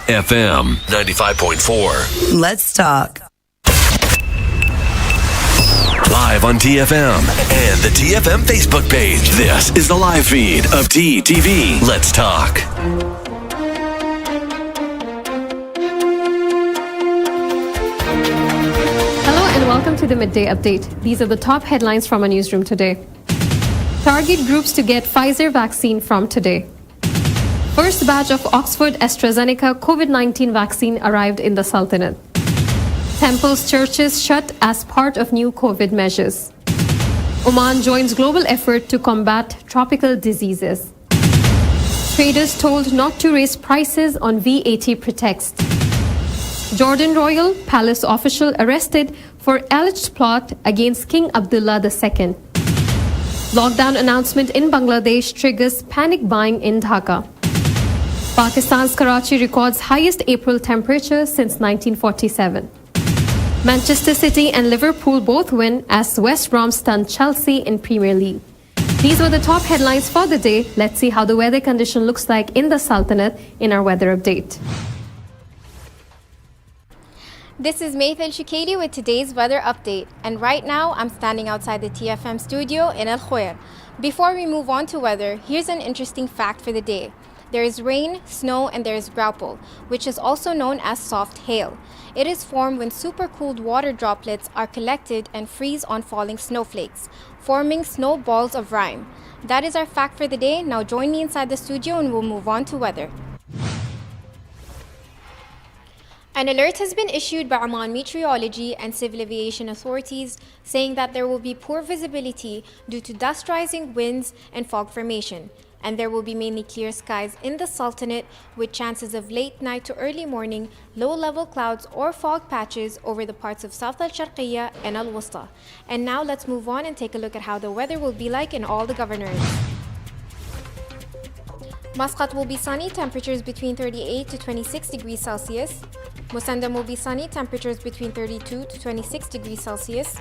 FM 95.4. Let's talk. Live on TFM and the TFM Facebook page. This is the live feed of TTV. Let's talk. Hello and welcome to the Midday Update. These are the top headlines from our newsroom today. Target groups to get Pfizer vaccine from today. First batch of Oxford AstraZeneca COVID-19 vaccine arrived in the Sultanate. Temples, churches shut as part of new COVID measures. Oman joins global effort to combat tropical diseases. Traders told not to raise prices on VAT pretext. Jordan royal palace official arrested for alleged plot against King Abdullah II. Lockdown announcement in Bangladesh triggers panic buying in Dhaka. Pakistan's Karachi records highest April temperature since 1947. Manchester City and Liverpool both win as West Brom stunned Chelsea in Premier League. These were the top headlines for the day. Let's see how the weather condition looks like in the Sultanate in our weather update. This is Maythil Shukeri with today's weather update, and right now I'm standing outside the TFM studio in Al Khoir. Before we move on to weather, here's an interesting fact for the day. There is rain, snow, and there is graupel, which is also known as soft hail. It is formed when supercooled water droplets are collected and freeze on falling snowflakes, forming snowballs of rime. That is our fact for the day. Now join me inside the studio and we'll move on to weather. An alert has been issued by Oman Meteorology and Civil Aviation Authorities saying that there will be poor visibility due to dust rising winds and fog formation. And there will be mainly clear skies in the Sultanate with chances of late night to early morning, low-level clouds or fog patches over the parts of South Al-Sharqiyya and Al-Wusta. And now let's move on and take a look at how the weather will be like in all the governorates. Muscat will be sunny, temperatures between 38 to 26 degrees Celsius. Musandam will be sunny, temperatures between 32 to 26 degrees Celsius.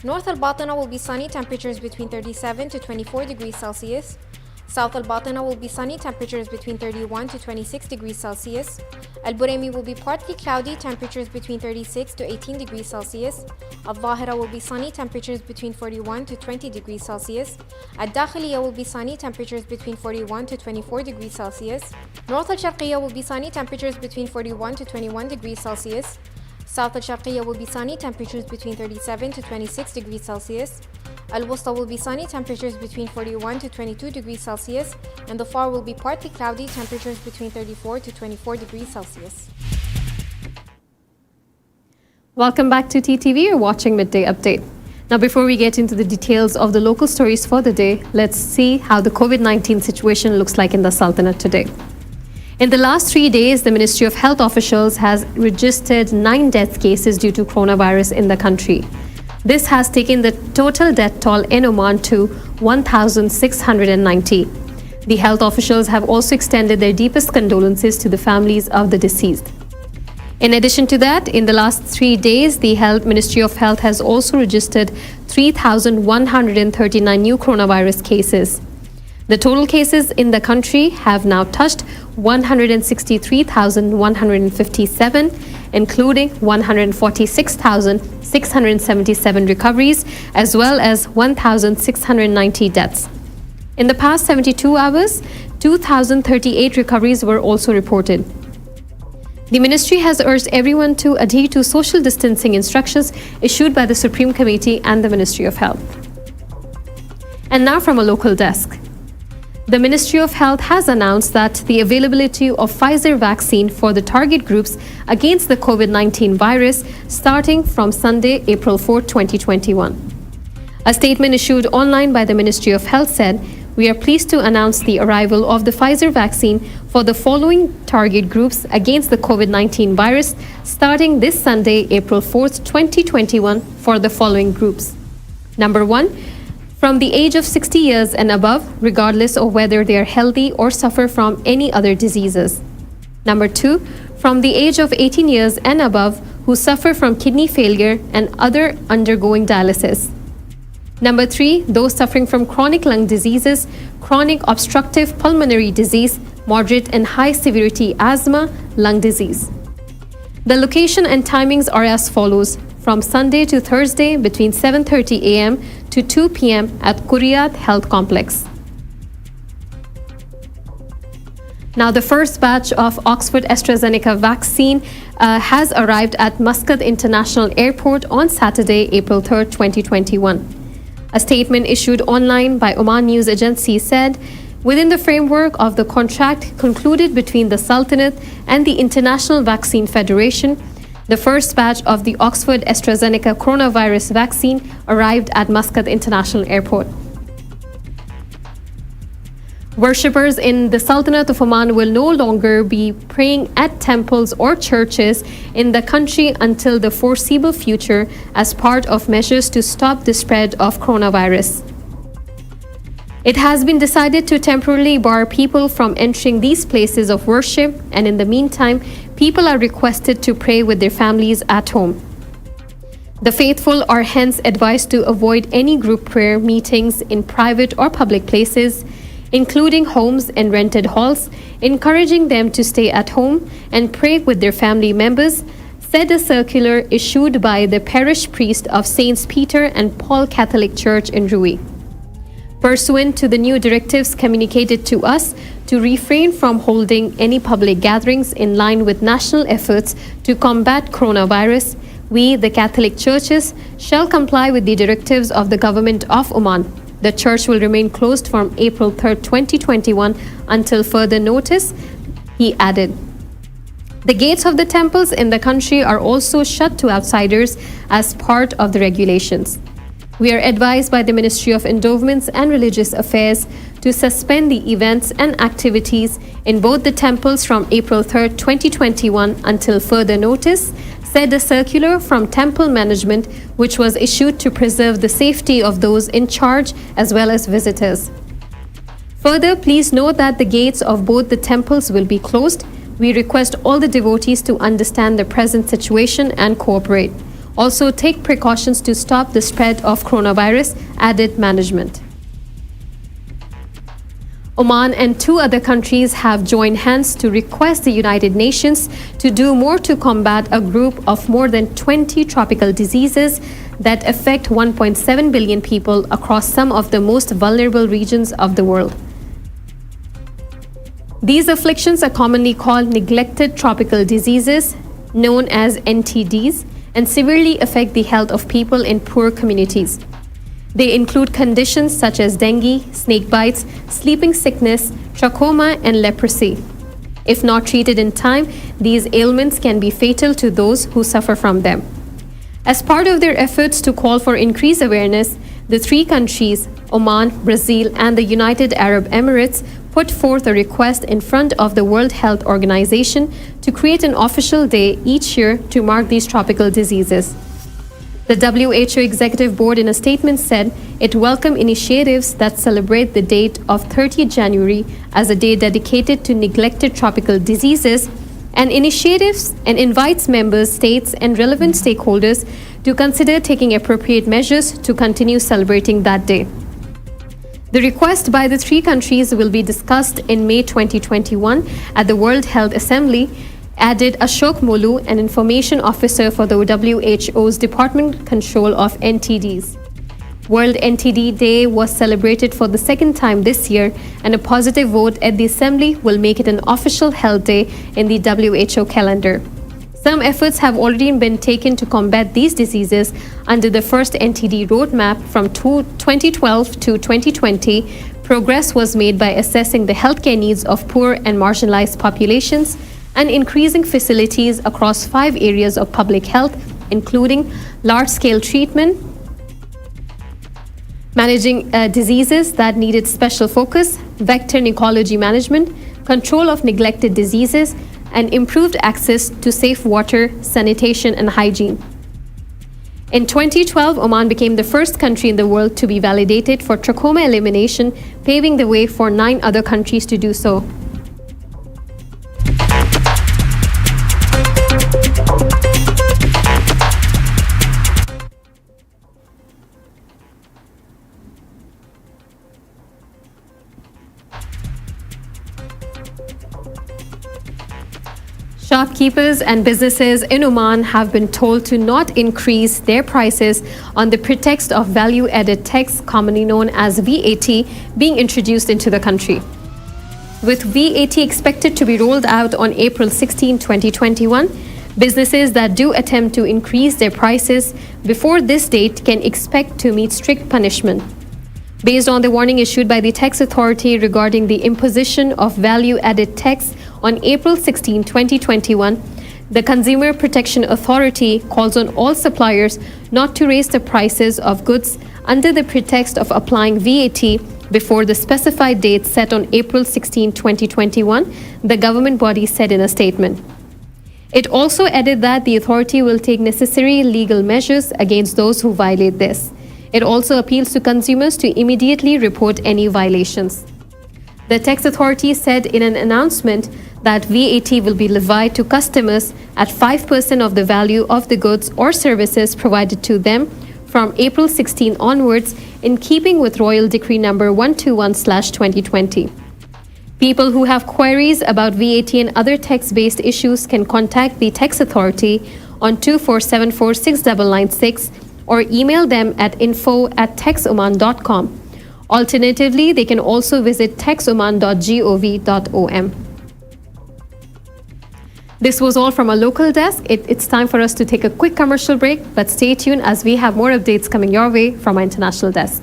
North Al-Batana will be sunny, temperatures between 37 to 24 degrees Celsius. South Al-Batana will be sunny, temperatures between 31 to 26 degrees Celsius. Al-Buraymi will be partly cloudy, temperatures between 36 to 18 degrees Celsius. Al-Dhahira will be sunny, temperatures between 41 to 20 degrees Celsius. Al-Dakhiliya will be sunny, temperatures between 41 to 24 degrees Celsius. North Al-Sharqiyya will be sunny, temperatures between 41 to 21 degrees Celsius. South Al-Sharqiyya will be sunny, temperatures between 37 to 26 degrees Celsius. Al-Wusta will be sunny, temperatures between 41 to 22 degrees Celsius, and the Far will be partly cloudy, temperatures between 34 to 24 degrees Celsius. Welcome back to TTV. You're watching Midday Update. Now, before we get into the details of the local stories for the day, let's see how the COVID-19 situation looks like in the Sultanate today. In the last 3 days, the Ministry of Health officials has registered 9 death cases due to coronavirus in the country. This has taken the total death toll in Oman to 1,690. The health officials have also extended their deepest condolences to the families of the deceased. In addition to that, in the last 3 days, the Ministry of Health has also registered 3,139 new coronavirus cases. The total cases in the country have now touched 163,157, including 146,677 recoveries, as well as 1,690 deaths. In the past 72 hours, 2,038 recoveries were also reported. The ministry has urged everyone to adhere to social distancing instructions issued by the Supreme Committee and the Ministry of Health. And now from a local desk. The Ministry of Health has announced that the availability of Pfizer vaccine for the target groups against the COVID-19 virus starting from Sunday, April 4, 2021. A statement issued online by the Ministry of Health said, "We are pleased to announce the arrival of the Pfizer vaccine for the following target groups against the COVID-19 virus starting this Sunday, April 4th, 2021 for the following groups. Number 1, from the age of 60 years and above, regardless of whether they are healthy or suffer from any other diseases. Number 2, from the age of 18 years and above who suffer from kidney failure and other undergoing dialysis. Number 3, those suffering from chronic lung diseases, chronic obstructive pulmonary disease, moderate and high severity asthma, lung disease. The location and timings are as follows: from Sunday to Thursday between 7:30 a.m. to 2 p.m. at Kuriyat Health Complex. Now, the first batch of Oxford AstraZeneca vaccine has arrived at Muscat International Airport on Saturday, April 3, 2021. A statement issued online by Oman News Agency said, within the framework of the contract concluded between the Sultanate and the International Vaccine Federation, the first batch of the Oxford AstraZeneca coronavirus vaccine arrived at Muscat International Airport. Worshippers in the Sultanate of Oman will no longer be praying at temples or churches in the country until the foreseeable future as part of measures to stop the spread of coronavirus. It has been decided to temporarily bar people from entering these places of worship, and in the meantime, people are requested to pray with their families at home. The faithful are hence advised to avoid any group prayer meetings in private or public places, including homes and rented halls, encouraging them to stay at home and pray with their family members, said a circular issued by the parish priest of Saints Peter and Paul Catholic Church in Rui. Pursuant to the new directives communicated to us to refrain from holding any public gatherings in line with national efforts to combat coronavirus, we, the Catholic churches, shall comply with the directives of the government of Oman. The church will remain closed from April 3, 2021 until further notice, he added. The gates of the temples in the country are also shut to outsiders as part of the regulations. We are advised by the Ministry of Endowments and Religious Affairs to suspend the events and activities in both the temples from April 3, 2021 until further notice, said a circular from temple management, which was issued to preserve the safety of those in charge as well as visitors. Further, please note that the gates of both the temples will be closed. We request all the devotees to understand the present situation and cooperate. Also, take precautions to stop the spread of coronavirus, added management. Oman and 2 other countries have joined hands to request the United Nations to do more to combat a group of more than 20 tropical diseases that affect 1.7 billion people across some of the most vulnerable regions of the world. These afflictions are commonly called neglected tropical diseases, known as NTDs, and severely affect the health of people in poor communities. They include conditions such as dengue, snake bites, sleeping sickness, trachoma, and leprosy. If not treated in time, these ailments can be fatal to those who suffer from them. As part of their efforts to call for increased awareness, the 3 countries, Oman, Brazil, and the United Arab Emirates, put forth a request in front of the World Health Organization to create an official day each year to mark these tropical diseases. The WHO Executive Board in a statement said it welcomed initiatives that celebrate the date of 30 January as a day dedicated to neglected tropical diseases and initiatives and invites members, states, and relevant stakeholders to consider taking appropriate measures to continue celebrating that day. The request by the 3 countries will be discussed in May 2021 at the World Health Assembly, added Ashok Molu, an information officer for the WHO's Department Control of NTDs. World NTD Day was celebrated for the 2nd time this year, and a positive vote at the Assembly will make it an official health day in the WHO calendar. Some efforts have already been taken to combat these diseases under the first NTD roadmap from 2012 to 2020. Progress was made by assessing the healthcare needs of poor and marginalized populations and increasing facilities across 5 areas of public health, including large-scale treatment, managing diseases that needed special focus, vector and ecology management, control of neglected diseases, and improved access to safe water, sanitation, and hygiene. In 2012, Oman became the first country in the world to be validated for trachoma elimination, paving the way for 9 other countries to do so. Shopkeepers and businesses in Oman have been told to not increase their prices on the pretext of value-added tax, commonly known as VAT, being introduced into the country. With VAT expected to be rolled out on April 16, 2021, businesses that do attempt to increase their prices before this date can expect to meet strict punishment. Based on the warning issued by the tax authority regarding the imposition of value-added tax on April 16, 2021, the Consumer Protection Authority calls on all suppliers not to raise the prices of goods under the pretext of applying VAT before the specified date set on April 16, 2021, the government body said in a statement. It also added that the authority will take necessary legal measures against those who violate this. It also appeals to consumers to immediately report any violations. The tax authority said in an announcement that VAT will be levied to customers at 5% of the value of the goods or services provided to them from April 16 onwards, in keeping with Royal Decree number 121/2020. People who have queries about VAT and other tax-based issues can contact the tax authority on 24746996 or email them at info@taxoman.com. Alternatively, they can also visit taxoman.gov.om. This was all from our local desk. It's time for us to take a quick commercial break, but stay tuned as we have more updates coming your way from our international desk.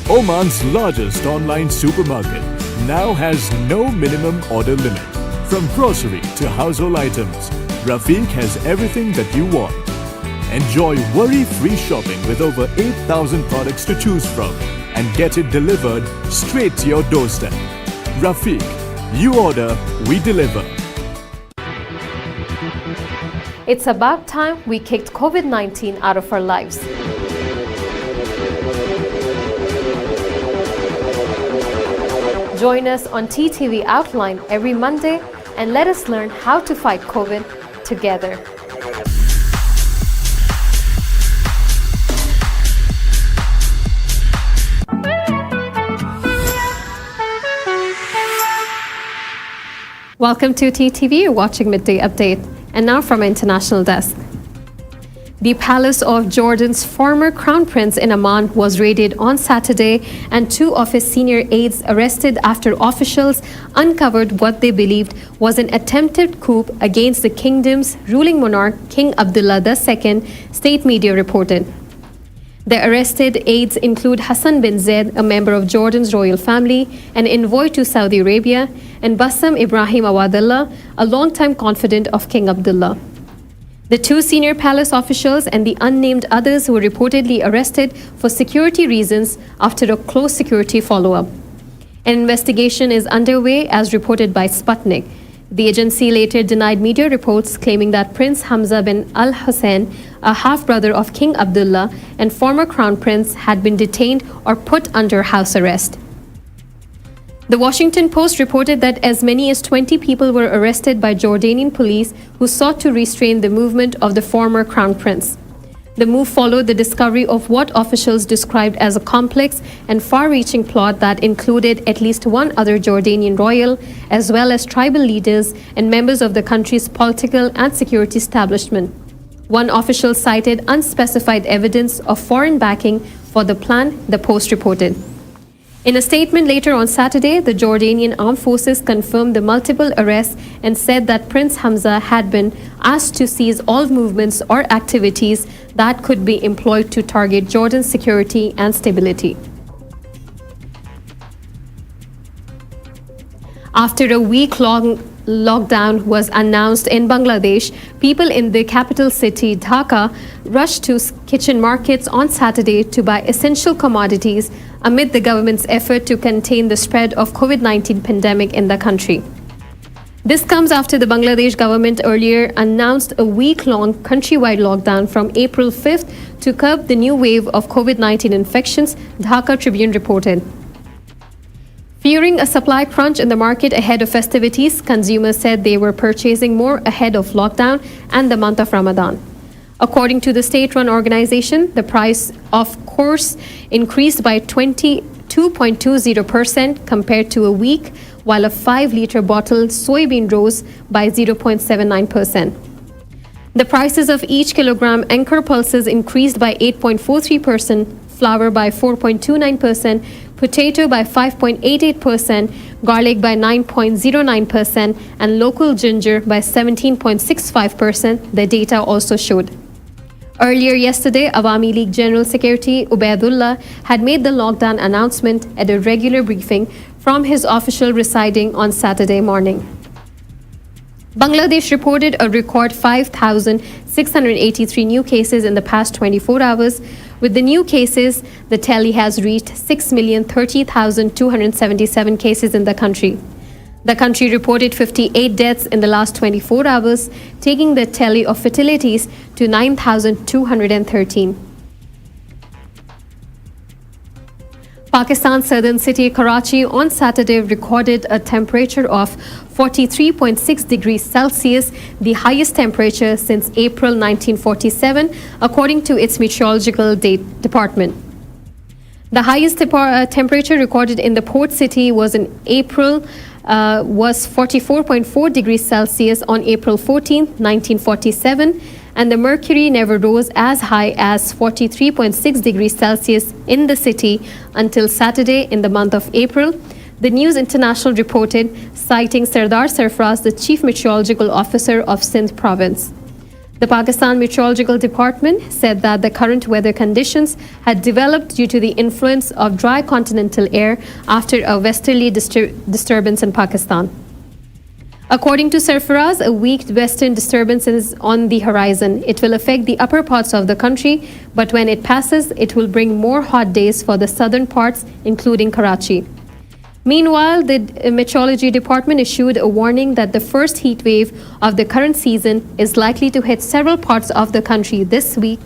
Oman's largest online supermarket now has no minimum order limit. From grocery to household items, Rafiq has everything that you want. Enjoy worry-free shopping with over 8,000 products to choose from and get it delivered straight to your doorstep. Rafiq, you order, we deliver. It's about time we kicked COVID-19 out of our lives. Join us on TTV Outline every Monday and let us learn how to fight COVID together. Welcome to TTV, you're watching Midday Update. And now from our international desk. The palace of Jordan's former crown prince in Oman was raided on Saturday, and two of his senior aides arrested after officials uncovered what they believed was an attempted coup against the kingdom's ruling monarch, King Abdullah II, state media reported. The arrested aides include Hassan bin Zaid, a member of Jordan's royal family, an envoy to Saudi Arabia, and Bassam Ibrahim Awadallah, a longtime confidant of King Abdullah. The two senior palace officials and the unnamed others were reportedly arrested for security reasons after a close security follow-up. An investigation is underway as reported by Sputnik. The agency later denied media reports claiming that Prince Hamza bin Al Hussein, a half-brother of King Abdullah and former crown prince, had been detained or put under house arrest. The Washington Post reported that as many as 20 people were arrested by Jordanian police who sought to restrain the movement of the former crown prince. The move followed the discovery of what officials described as a complex and far-reaching plot that included at least one other Jordanian royal, as well as tribal leaders and members of the country's political and security establishment. One official cited unspecified evidence of foreign backing for the plan, the Post reported. In a statement later on Saturday, the Jordanian armed forces confirmed the multiple arrests and said that Prince Hamza had been asked to cease all movements or activities that could be employed to target Jordan's security and stability. After a week-long lockdown was announced in Bangladesh, people in the capital city Dhaka rushed to kitchen markets on Saturday to buy essential commodities amid the government's effort to contain the spread of COVID-19 pandemic in the country. This comes after the Bangladesh government earlier announced a week-long countrywide lockdown from April 5th to curb the new wave of COVID-19 infections, Dhaka Tribune reported. Fearing a supply crunch in the market ahead of festivities, consumers said they were purchasing more ahead of lockdown and the month of Ramadan. According to the state-run organization, the price of course increased by 22% 2.20% compared to a week, while a 5-liter bottle soybean rose by 0.79%. The prices of each kilogram Anchor pulses increased by 8.43%, flour by 4.29%, potato by 5.88%, garlic by 9.09%, and local ginger by 17.65%, the data also showed. Earlier yesterday, Awami League General Secretary Ubaidullah had made the lockdown announcement at a regular briefing from his official residing on Saturday morning. Bangladesh reported a record 5,683 new cases in the past 24 hours. With the new cases, the tally has reached 6,030,277 cases in the country. The country reported 58 deaths in the last 24 hours, taking the tally of fatalities to 9,213. Pakistan's southern city Karachi on Saturday recorded a temperature of 43.6 degrees Celsius, the highest temperature since April 1947, according to its meteorological department. The highest temperature recorded in the port city was in April was 44.4 degrees Celsius on April 14, 1947, and the mercury never rose as high as 43.6 degrees Celsius in the city until Saturday in the month of April, the News International reported, citing Sardar Sarfraz, the Chief Meteorological Officer of Sindh Province. The Pakistan Meteorological Department said that the current weather conditions had developed due to the influence of dry continental air after a westerly disturbance in Pakistan. According to Sarfaraz, a weak western disturbance is on the horizon. It will affect the upper parts of the country, but when it passes, it will bring more hot days for the southern parts, including Karachi. Meanwhile, the Meteorology Department issued a warning that the first heat wave of the current season is likely to hit several parts of the country this week.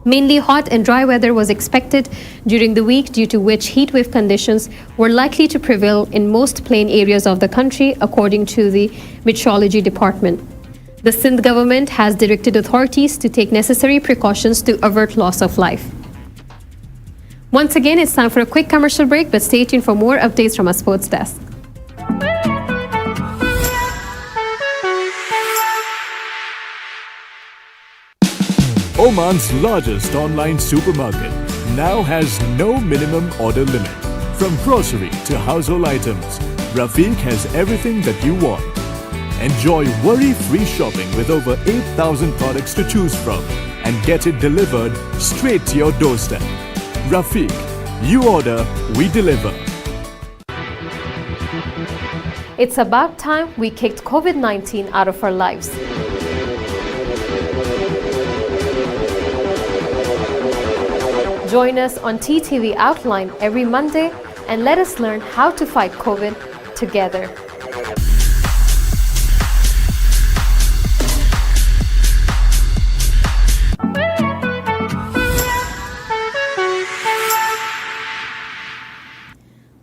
Mainly hot and dry weather was expected during the week, due to which heat wave conditions were likely to prevail in most plain areas of the country, according to the Meteorology Department. The Sindh government has directed authorities to take necessary precautions to avert loss of life. Once again, it's time for a quick commercial break, but stay tuned for more updates from our sports desk. Oman's largest online supermarket now has no minimum order limit. From grocery to household items, Rafiq has everything that you want. Enjoy worry-free shopping with over 8,000 products to choose from and get it delivered straight to your doorstep. Rafiq, you order, we deliver. It's about time we kicked COVID-19 out of our lives. Join us on TTV Outline every Monday and let us learn how to fight COVID together.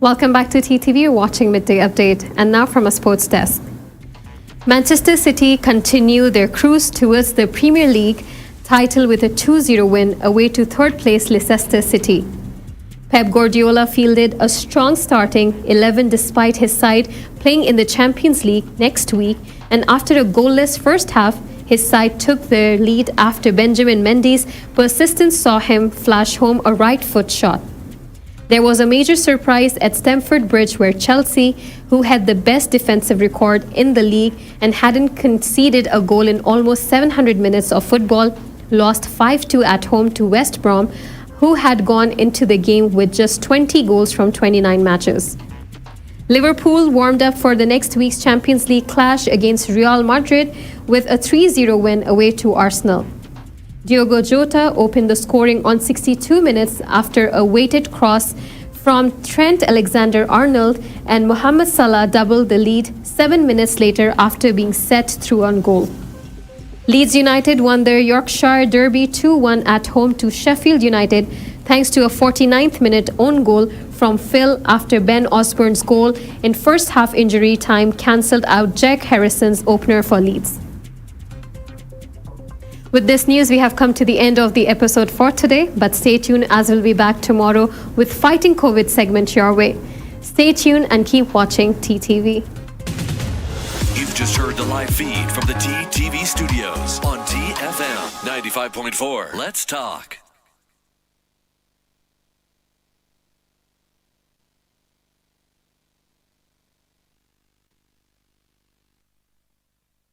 Welcome back to TTV. You're watching Midday Update, and now from a sports desk. Manchester City continue their cruise towards the Premier League title with a 2-0 win away to third place Leicester City. Pep Guardiola fielded a strong starting 11 despite his side playing in the Champions League next week, and after a goalless first half, his side took the lead after Benjamin Mendy's persistence saw him flash home a right foot shot. There was a major surprise at Stamford Bridge where Chelsea, who had the best defensive record in the league and hadn't conceded a goal in almost 700 minutes of football, lost 5-2 at home to West Brom, who had gone into the game with just 20 goals from 29 matches. Liverpool warmed up for the next week's Champions League clash against Real Madrid with a 3-0 win away to Arsenal. Diogo Jota opened the scoring on 62 minutes after a weighted cross from Trent Alexander-Arnold, and Mohamed Salah doubled the lead 7 minutes later after being set through on goal. Leeds United won their Yorkshire Derby 2-1 at home to Sheffield United thanks to a 49th minute own goal from Phil after Ben Osborne's goal in first half injury time cancelled out Jack Harrison's opener for Leeds. With this news, we have come to the end of the episode for today, but stay tuned as we'll be back tomorrow with Fighting COVID segment your way. Stay tuned and keep watching TTV. You've just heard the live feed from the TTV studios on TFM 95.4. Let's talk.